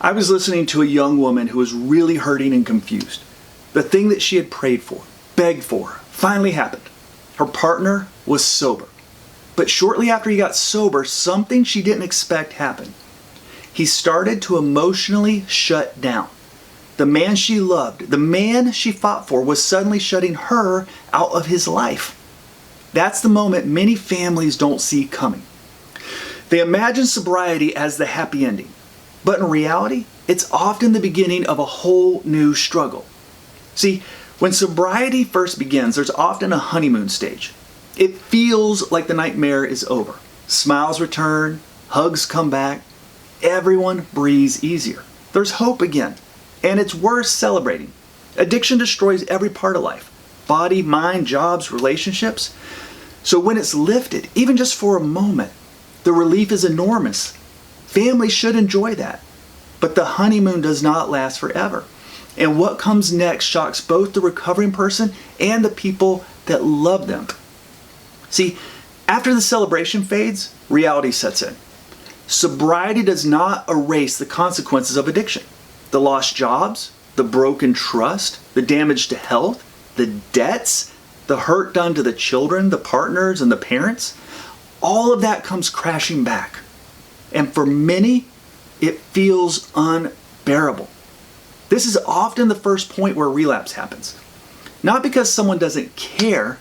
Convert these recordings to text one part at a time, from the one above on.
I was listening to a young woman who was really hurting and confused. The thing that she had prayed for, begged for, finally happened. Her partner was sober. But shortly after he got sober, something she didn't expect happened. He started to emotionally shut down. The man she loved, the man she fought for, was suddenly shutting her out of his life. That's the moment many families don't see coming. They imagine sobriety as the happy ending. But in reality, it's often the beginning of a whole new struggle. See, when sobriety first begins, there's often a honeymoon stage. It feels like the nightmare is over. Smiles return, hugs come back, everyone breathes easier. There's hope again, and it's worth celebrating. Addiction destroys every part of life: body, mind, jobs, relationships. So when it's lifted, even just for a moment, the relief is enormous. Families should enjoy that. But the honeymoon does not last forever. And what comes next shocks both the recovering person and the people that love them. See, after the celebration fades, reality sets in. Sobriety does not erase the consequences of addiction. The lost jobs, the broken trust, the damage to health, the debts, the hurt done to the children, the partners, and the parents, all of that comes crashing back. And for many, it feels unbearable. This is often the first point where relapse happens. Not because someone doesn't care,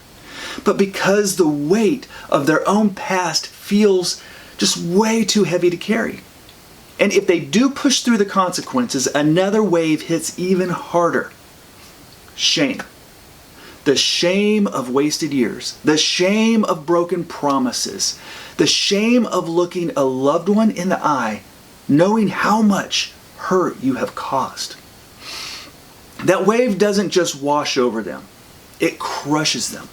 but because the weight of their own past feels just way too heavy to carry. And if they do push through the consequences, another wave hits even harder. Shame. The shame of wasted years, the shame of broken promises, the shame of looking a loved one in the eye, knowing how much hurt you have caused. That wave doesn't just wash over them, it crushes them.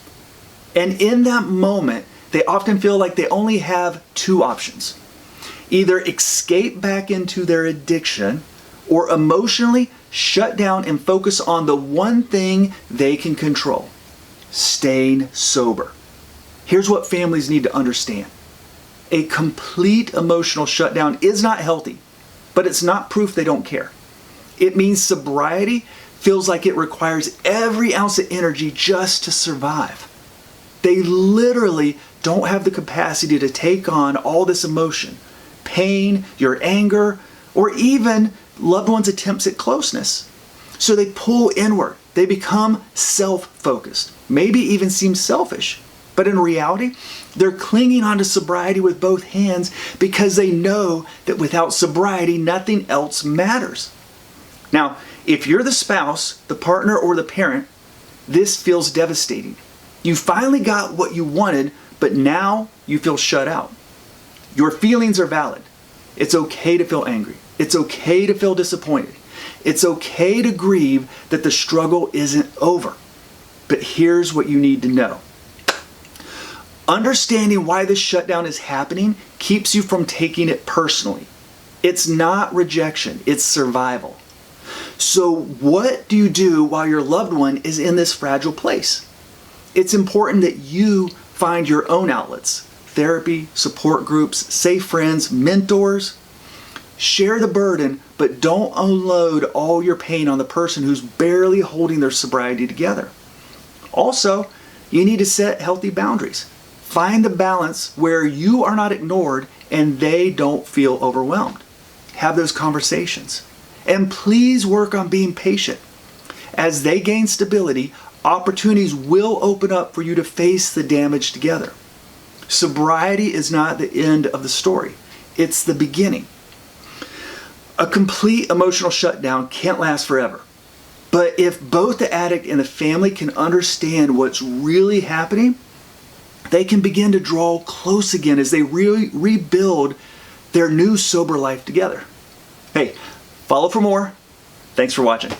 And in that moment, they often feel like they only have two options. Either escape back into their addiction or emotionally shut down and focus on the one thing they can control: staying sober. Here's what families need to understand. A complete emotional shutdown is not healthy, but it's not proof they don't care. It means sobriety feels like it requires every ounce of energy just to survive. They literally don't have the capacity to take on all this emotion, pain, your anger, or even loved ones' attempts at closeness. So they pull inward. They become self-focused, maybe even seem selfish. But in reality, they're clinging onto sobriety with both hands because they know that without sobriety, nothing else matters. Now, if you're the spouse, the partner, or the parent, this feels devastating. You finally got what you wanted, but now you feel shut out. Your feelings are valid. It's okay to feel angry. It's okay to feel disappointed. It's okay to grieve that the struggle isn't over. But here's what you need to know. Understanding why this shutdown is happening keeps you from taking it personally. It's not rejection, it's survival. So what do you do while your loved one is in this fragile place? It's important that you find your own outlets: therapy, support groups, safe friends, mentors. Share the burden, but don't unload all your pain on the person who's barely holding their sobriety together. Also, you need to set healthy boundaries. Find the balance where you are not ignored and they don't feel overwhelmed. Have those conversations. And please work on being patient. As they gain stability, opportunities will open up for you to face the damage together. Sobriety is not the end of the story. It's the beginning. A complete emotional shutdown can't last forever. But if both the addict and the family can understand what's really happening, they can begin to draw close again as they rebuild their new sober life together. Hey, follow for more. Thanks for watching.